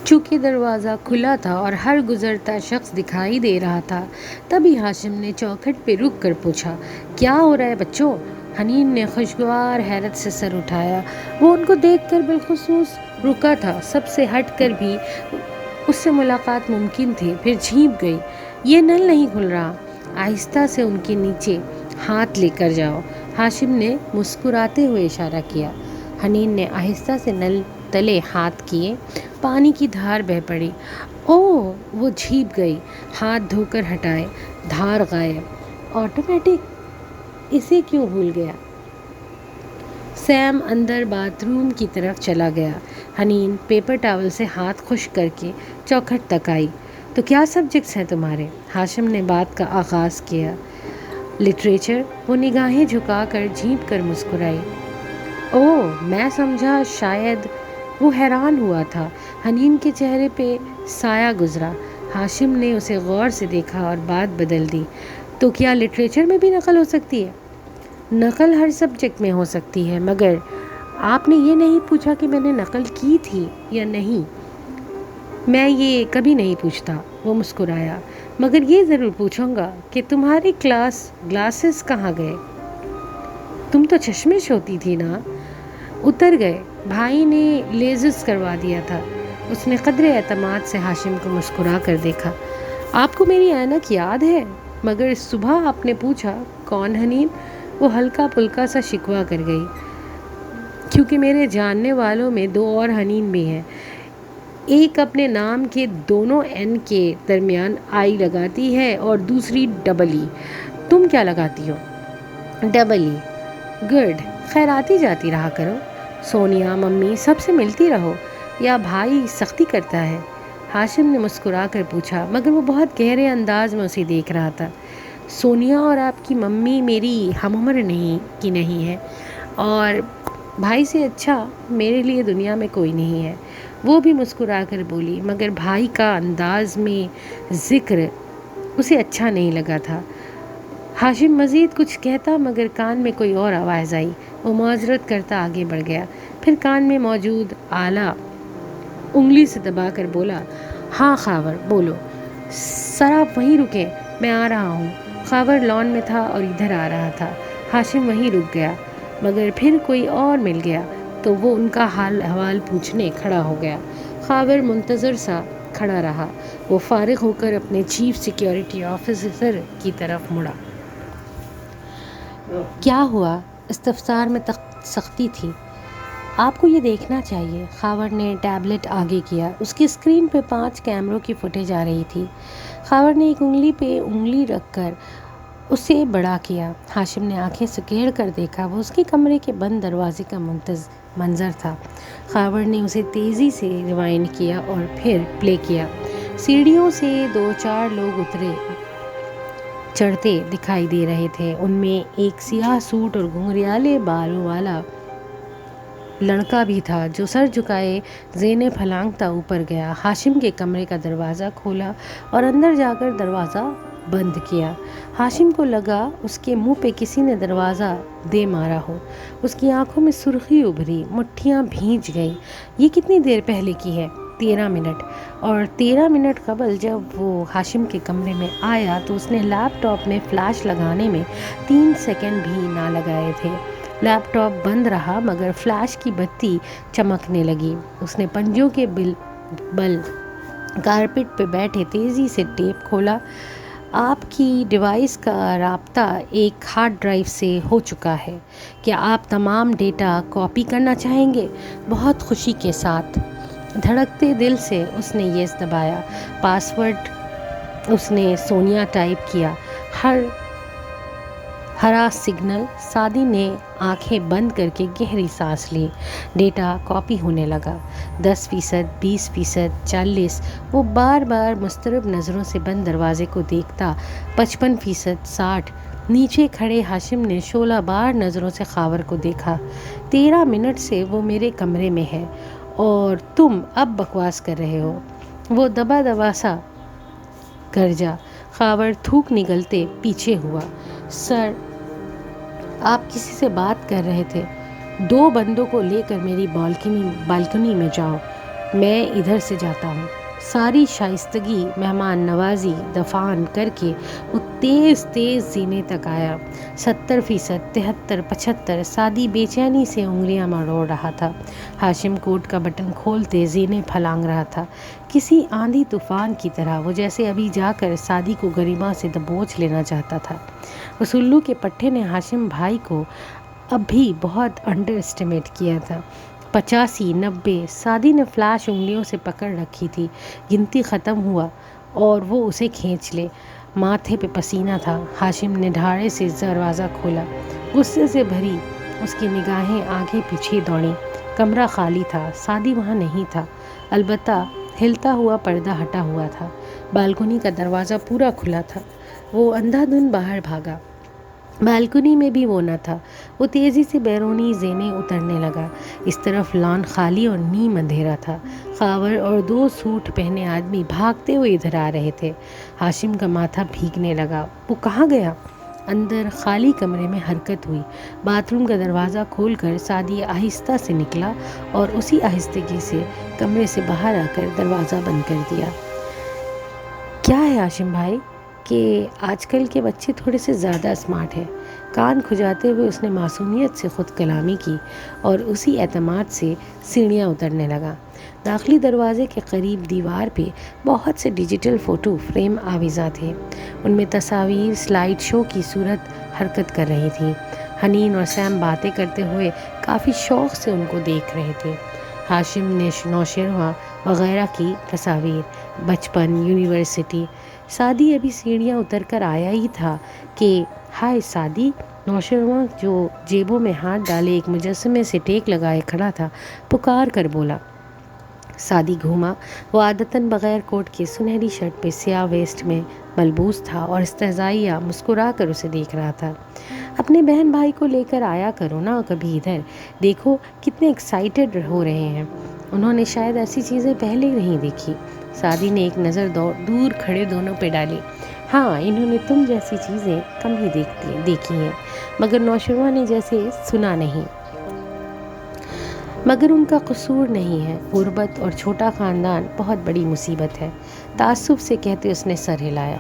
چونکہ دروازہ کھلا تھا اور ہر گزرتا شخص دکھائی دے رہا تھا، تبھی ہاشم نے چوکھٹ پہ رک کر پوچھا، کیا ہو رہا ہے بچوں؟ حنین نے خوشگوار حیرت سے سر اٹھایا۔ وہ ان کو دیکھ کر بالخصوص رکا تھا، سب سے ہٹ کر بھی اس سے ملاقات ممکن تھی، پھر جھیپ گئی۔ یہ نل نہیں کھل رہا، آہستہ سے ان کے نیچے ہاتھ لے کر جاؤ۔ ہاشم نے مسکراتے ہوئے اشارہ کیا۔ حنین نے آہستہ سے نل تلے ہاتھ کیے، پانی کی دھار بہہ پڑی۔ اوہ! وہ جھیپ گئی، ہاتھ دھو کر ہٹائے، دھار غائب۔ آٹومیٹک؟ اسے کیوں بھول گیا؟ سیم اندر باتھ روم کی طرف چلا گیا۔ حنین پیپر ٹاول سے ہاتھ خشک کر کے چوکھٹ تک آئی۔ تو کیا سبجیکٹس ہیں تمہارے؟ ہاشم نے بات کا آغاز کیا۔ لٹریچر۔ وہ نگاہیں جھکا کر جھیپ کر مسکرائی۔ اوہ! میں سمجھا شاید۔ وہ حیران ہوا تھا۔ حنین کے چہرے پہ سایہ گزرا۔ ہاشم نے اسے غور سے دیکھا اور بات بدل دی۔ تو کیا لٹریچر میں بھی نقل ہو سکتی ہے؟ نقل ہر سبجیکٹ میں ہو سکتی ہے، مگر آپ نے یہ نہیں پوچھا کہ میں نے نقل کی تھی یا نہیں۔ میں یہ کبھی نہیں پوچھتا، وہ مسکرایا، مگر یہ ضرور پوچھوں گا کہ تمہارے گلاسز کہاں گئے؟ تم تو چشمش ہوتی تھی نا؟ اتر گئے، بھائی نے لیزرز کروا دیا تھا۔ اس نے قدر اعتماد سے ہاشم کو مسکرا کر دیکھا۔ آپ کو میری اینک یاد ہے؟ مگر صبح آپ نے پوچھا کون حنین؟ وہ ہلکا پھلکا سا شکوہ کر گئی۔ کیونکہ میرے جاننے والوں میں 2 اور حنین بھی ہیں۔ ایک اپنے نام کے دونوں این کے درمیان آئی لگاتی ہے اور دوسری ڈبل ای۔ تم کیا لگاتی ہو؟ Double E. گڈ۔ خیر آتی جاتی رہا کرو، سونیا ممی سب سے ملتی رہو، یا بھائی سختی کرتا ہے؟ ہاشم نے مسکرا کر پوچھا، مگر وہ بہت گہرے انداز میں اسے دیکھ رہا تھا۔ سونیا اور آپ کی ممی میری ہم عمر نہیں ہے، اور بھائی سے اچھا میرے لیے دنیا میں کوئی نہیں ہے۔ وہ بھی مسکرا کر بولی، مگر بھائی کا انداز میں ذکر اسے اچھا نہیں لگا تھا۔ ہاشم مزید کچھ کہتا مگر کان میں کوئی اور آواز آئی۔ وہ معذرت کرتا آگے بڑھ گیا، پھر کان میں موجود آلہ انگلی سے دبا کر بولا، ہاں خاور بولو۔ سر آپ وہیں رکیں، میں آ رہا ہوں۔ خاور لان میں تھا اور ادھر آ رہا تھا۔ ہاشم وہیں رک گیا، مگر پھر کوئی اور مل گیا تو وہ ان کا حال احوال پوچھنے کھڑا ہو گیا۔ خاور منتظر سا کھڑا رہا۔ وہ فارغ ہو کر اپنے چیف سیکیورٹی آفیسر کی طرف مڑا۔ کیا ہوا؟ استفسار میں سختی تھی۔ آپ کو یہ دیکھنا چاہیے۔ خاور نے ٹیبلٹ آگے کیا۔ اس کی اسکرین پہ 5 کیمروں کی فوٹیج آ رہی تھی۔ خاور نے ایک انگلی پہ انگلی رکھ کر اسے بڑا کیا۔ ہاشم نے آنکھیں سکیڑ کر دیکھا۔ وہ اس کے کمرے کے بند دروازے کا منظر تھا۔ خاور نے اسے تیزی سے ریوائنڈ کیا اور پھر پلے کیا۔ سیڑھیوں سے 2-4 لوگ اترے چڑھتے دکھائی دے رہے تھے۔ ان میں ایک سیاہ سوٹ اور گھنگریالے بالوں والا لڑکا بھی تھا جو سر جھکائے زینے پھلانگتا اوپر گیا۔ ہاشم کے کمرے کا دروازہ کھولا اور اندر جا کر دروازہ بند کیا۔ ہاشم کو لگا اس کے منہ پہ کسی نے دروازہ دے مارا ہو۔ اس کی آنکھوں میں سرخی ابھری، مٹھیاں بھیج گئیں۔ یہ کتنی دیر پہلے کی ہے؟ 13 منٹ۔ اور 13 منٹ قبل جب وہ ہاشم کے کمرے میں آیا تو اس نے لیپ ٹاپ میں فلیش لگانے میں 3 سیکنڈ بھی نہ لگائے تھے۔ لیپ ٹاپ بند رہا مگر فلیش کی بتی چمکنے لگی۔ اس نے پنجوں کے بل کارپٹ پہ بیٹھے تیزی سے ٹیپ کھولا۔ آپ کی ڈیوائس کا رابطہ ایک ہارڈ ڈرائیو سے ہو چکا ہے۔ کیا آپ تمام ڈیٹا کاپی کرنا چاہیں گے؟ بہت خوشی کے ساتھ۔ دھڑکتے دل سے اس نے یس دبایا۔ پاس ورڈ اس نے سونیا ٹائپ کیا۔ ہرا سگنل۔ سعدی نے آنکھیں بند کر کے گہری سانس لی۔ ڈیٹا کاپی ہونے لگا۔ 10%، 20%، 40۔ وہ بار بار مضطرب نظروں سے بند دروازے کو دیکھتا۔ 55%، 60۔ نیچے کھڑے ہاشم نے شعلہ بار نظروں سے خاور کو دیکھا۔ 13 منٹ سے وہ میرے کمرے میں ہے اور تم اب بکواس کر رہے ہو۔ وہ دبا دبا سا گرجا۔ خاور تھوک نگلتے پیچھے ہوا۔ سر، آپ کسی سے بات کر رہے تھے؟ 2 بندوں کو لے کر میری بالکنی میں جاؤ، میں ادھر سے جاتا ہوں۔ ساری شائستگی مہمان نوازی دفان کر کے وہ تیز زینے تک آیا۔ 70%، 73، 75۔ سعدی بے چینی سے انگلیاں مروڑ رہا تھا۔ ہاشم کوٹ کا بٹن کھولتے زینے پھلانگ رہا تھا، کسی آندھی طوفان کی طرح۔ وہ جیسے ابھی جا کر سعدی کو گریباں سے دبوچ لینا چاہتا تھا۔ اس الو کے پٹھے نے ہاشم بھائی کو اب بھی بہت انڈر اسٹیمیٹ کیا تھا۔ 85، 90۔ سعدی نے فلیش انگلیوں سے پکڑ رکھی تھی۔ گنتی ختم ہوا اور وہ اسے کھینچ لے۔ ماتھے پہ پسینہ تھا۔ ہاشم نے ڈھاڑے سے دروازہ کھولا۔ غصے سے بھری اس کی نگاہیں آگے پیچھے دوڑیں۔ کمرہ خالی تھا، سعدی وہاں نہیں تھا، البتہ ہلتا ہوا پردہ ہٹا ہوا تھا۔ بالکنی کا دروازہ پورا کھلا تھا۔ وہ اندھا دھند باہر بھاگا۔ بالکنی میں بھی وہ نہ تھا۔ وہ تیزی سے بیرونی زینے اترنے لگا۔ اس طرف لان خالی اور نیم اندھیرا تھا۔ خاور اور 2 سوٹ پہنے آدمی بھاگتے ہوئے ادھر آ رہے تھے۔ ہاشم کا ماتھا بھیگنے لگا۔ وہ کہاں گیا؟ اندر خالی کمرے میں حرکت ہوئی۔ باتھ روم کا دروازہ کھول کر سعدی آہستہ سے نکلا اور اسی آہستگی سے کمرے سے باہر آ کر دروازہ بند کر دیا۔ کیا ہے ہاشم بھائی کہ آج کل کے بچے تھوڑے سے زیادہ اسمارٹ ہیں۔ کان کھجاتے ہوئے اس نے معصومیت سے خود کلامی کی اور اسی اعتماد سے سیڑھیاں اترنے لگا۔ داخلی دروازے کے قریب دیوار پہ بہت سے ڈیجیٹل فوٹو فریم آویزاں تھے۔ ان میں تصاویر سلائیڈ شو کی صورت حرکت کر رہی تھیں۔ حنین اور سیم باتیں کرتے ہوئے کافی شوق سے ان کو دیکھ رہے تھے۔ ہاشم نے نوشیروان وغیرہ کی تصاویر، بچپن، یونیورسٹی۔ سعدی ابھی سیڑھیاں اتر کر آیا ہی تھا کہ ہائے سعدی، نوشیروان جو جیبوں میں ہاتھ ڈالے ایک مجسمے سے ٹیک لگائے کھڑا تھا، پکار کر بولا۔ سعدی گھوما۔ وہ عادتاً بغیر کوٹ کے سنہری شرٹ پہ سیاہ ویسٹ میں ملبوس تھا اور استہزائیہ مسکرا کر اسے دیکھ رہا تھا۔ اپنے بہن بھائی کو لے کر آیا کرو نا کبھی ادھر، دیکھو کتنے ایکسائٹڈ ہو رہے ہیں۔ انہوں نے شاید ایسی چیزیں پہلے نہیں دیکھی۔ سعدی نے ایک نظر دور کھڑے دونوں پہ ڈالی۔ ہاں، انہوں نے تم جیسی چیزیں کم ہی دیکھی ہیں، مگر نوشروہ نے جیسے سنا نہیں۔ مگر ان کا قصور نہیں ہے، غربت اور چھوٹا خاندان بہت بڑی مصیبت ہے، تعصب سے کہتے اس نے سر ہلایا۔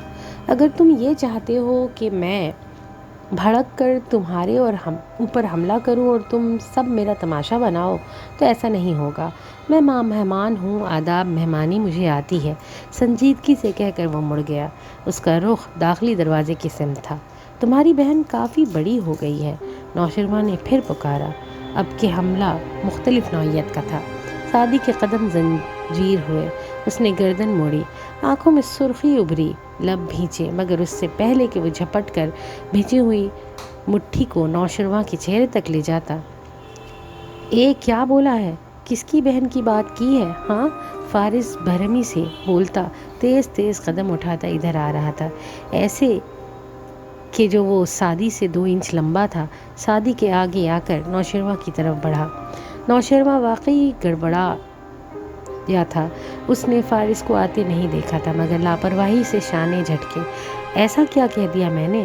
اگر تم یہ چاہتے ہو کہ میں بھڑک کر تمہارے اوپر حملہ کروں اور تم سب میرا تماشا بناؤ تو ایسا نہیں ہوگا۔ میں مہمان ہوں، آداب مہمانی مجھے آتی ہے، سنجیدگی سے کہہ کر وہ مڑ گیا۔ اس کا رخ داخلی دروازے کی سمت تھا۔ تمہاری بہن کافی بڑی ہو گئی ہے، نوشروہ نے پھر پکارا۔ اب کہ حملہ مختلف نوعیت کا تھا۔ سعدی کے قدم زنجیر ہوئے، اس نے گردن موڑی، آنکھوں میں سرخی ابھری، لب بھینچے، مگر اس سے پہلے کہ وہ جھپٹ کر بھیجی ہوئی مٹھی کو نوشروہ کے چہرے تک لے جاتا۔ کیا بولا ہے؟ کس کی بہن کی بات کی ہے؟ ہاں؟ فارس بھرمی سے بولتا تیز تیز قدم اٹھاتا ادھر آ رہا تھا، ایسے کہ جو وہ سعدی سے 2 انچ لمبا تھا۔ سعدی کے آگے آ کر نوشروہ کی طرف بڑھا۔ نوشروہ واقعی گڑبڑا یا تھا، اس نے فارس کو آتے نہیں دیکھا تھا، مگر لاپرواہی سے شانے جھٹکے۔ ایسا کیا کہہ دیا میں نے؟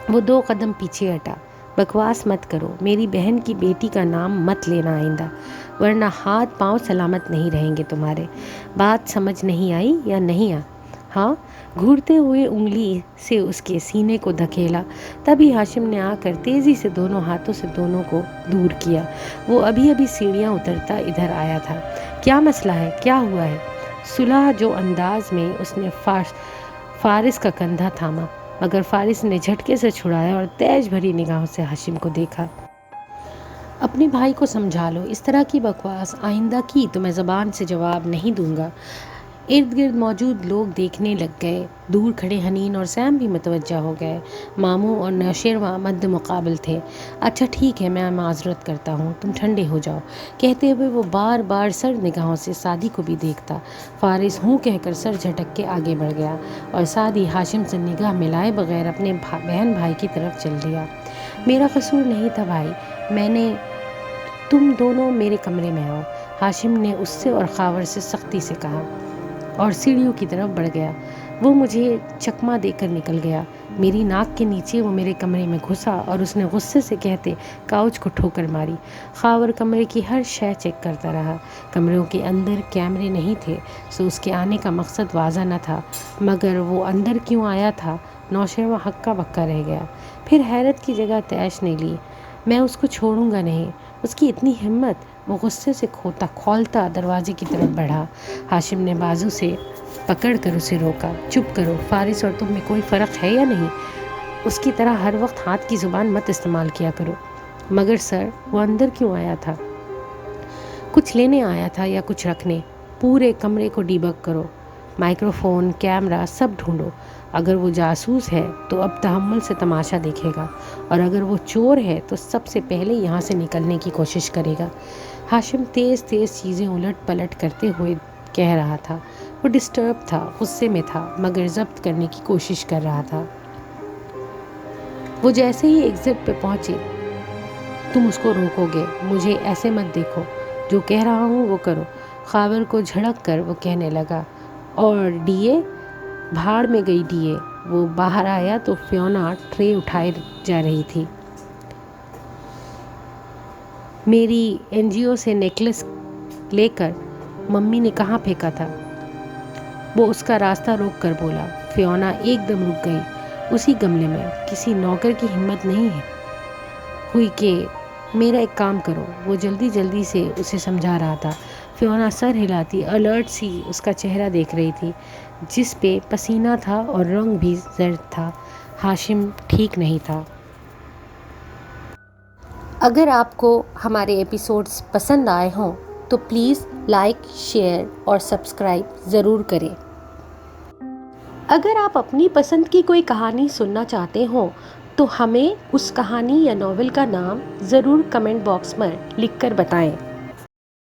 وہ 2 قدم پیچھے ہٹا۔ بکواس مت کرو، میری بہن کی بیٹی کا نام مت لینا آئندہ، ورنہ ہاتھ پاؤں سلامت نہیں رہیں گے تمہارے۔ بات سمجھ نہیں آئی یا نہیں ہاں؟ گھورتے ہوئے انگلی سے اس کے سینے کو دھکیلا، تبھی ہاشم نے آ کر تیزی سے دونوں ہاتھوں سے دونوں کو دور کیا۔ وہ ابھی سیڑھیاں اترتا ادھر آیا تھا۔ کیا مسئلہ ہے؟ کیا ہوا ہے؟ صلح جو انداز میں اس نے فارس کا کندھا تھاما، مگر فارس نے جھٹکے سے چھڑایا اور تیز بھری نگاہوں سے ہاشم کو دیکھا۔ اپنے بھائی کو سمجھا لو، اس طرح کی بکواس آئندہ کی تو میں زبان سے جواب نہیں دوں گا۔ ارد گرد موجود لوگ دیکھنے لگ گئے، دور کھڑے حنین اور سیم بھی متوجہ ہو گئے۔ ماموں اور نوشروہ مد مقابل تھے۔ اچھا ٹھیک ہے، میں معذرت کرتا ہوں، تم ٹھنڈے ہو جاؤ، کہتے ہوئے وہ بار بار سرد نگاہوں سے سعدی کو بھی دیکھتا۔ فارس ہوں کہہ کر سر جھٹک کے آگے بڑھ گیا اور سعدی ہاشم سے نگاہ ملائے بغیر اپنے بہن بھائی کی طرف چل دیا۔ میرا قصور نہیں تھا بھائی، تم دونوں میرے کمرے میں آؤ، ہاشم نے اس سے اور خاور سے سختی سے کہا، اور سیڑھیوں کی طرف بڑھ گیا۔ وہ مجھے چکما دے کر نکل گیا۔ میری ناک کے نیچے وہ میرے کمرے میں گھسا اور اس نے غصے سے کہتے کاؤچ کو ٹھوکر ماری۔ خاور کمرے کی ہر شے چیک کرتا رہا۔ کمروں کے اندر کیمرے نہیں تھے، سو اس کے آنے کا مقصد واضح نہ تھا، مگر وہ اندر کیوں آیا تھا؟ نوشروہ ہکا بکا رہ گیا۔ پھر حیرت کی جگہ طیش نے لی۔ میں اس کو چھوڑوں گا نہیں، اس کی اتنی ہمت! وہ غصے سے کھولتا دروازے کی طرف بڑھا۔ ہاشم نے بازو سے پکڑ کر اسے روکا۔ چپ کرو، فارس اور تم میں کوئی فرق ہے یا نہیں؟ اس کی طرح ہر وقت ہاتھ کی زبان مت استعمال کیا کرو۔ مگر سر، وہ اندر کیوں آیا تھا؟ کچھ لینے آیا تھا یا کچھ رکھنے؟ پورے کمرے کو ڈیبگ کرو، مائکرو فون، کیمرہ سب ڈھونڈو۔ اگر وہ جاسوس ہے تو اب تحمل سے تماشا دیکھے گا، اور اگر وہ چور ہے تو سب سے پہلے یہاں سے نکلنے کی کوشش کرے گا۔ ہاشم تیز چیزیں الٹ پلٹ کرتے ہوئے کہہ رہا تھا۔ وہ ڈسٹرب تھا، غصے میں تھا، مگر ضبط کرنے کی کوشش کر رہا تھا۔ وہ جیسے ہی ایگزٹ پہ پہنچے، تم اس کو روکو گے، مجھے ایسے مت دیکھو، جو کہہ رہا ہوں وہ کرو۔ خاور کو جھڑک کر وہ کہنے لگا، اور ڈیے؟ بھاڑ میں گئی ڈیے۔ وہ باہر آیا تو فیونا ٹرے اٹھائے جا رہی تھی۔ میری NGO سے نیکلس لے کر ممی نے کہاں پھینکا تھا؟ وہ اس کا راستہ روک کر بولا۔ فیونا ایک دم رک گئی، اسی گملے میں۔ کسی نوکر کی ہمت نہیں ہوئی کہ میرا ایک کام کرو، وہ جلدی سے اسے سمجھا رہا تھا۔ فیونا سر ہلاتی الرٹ سی اس کا چہرہ دیکھ رہی تھی، جس پہ پسینہ تھا اور رنگ بھی زرد تھا۔ ہاشم ٹھیک نہیں تھا۔ اگر آپ کو ہمارے ایپیسوڈز پسند آئے ہوں تو پلیز لائک، شیئر اور سبسکرائب ضرور کریں۔ اگر آپ اپنی پسند کی کوئی کہانی سننا چاہتے ہوں تو ہمیں اس کہانی یا ناول کا نام ضرور کمنٹ باکس میں لکھ کر بتائیں۔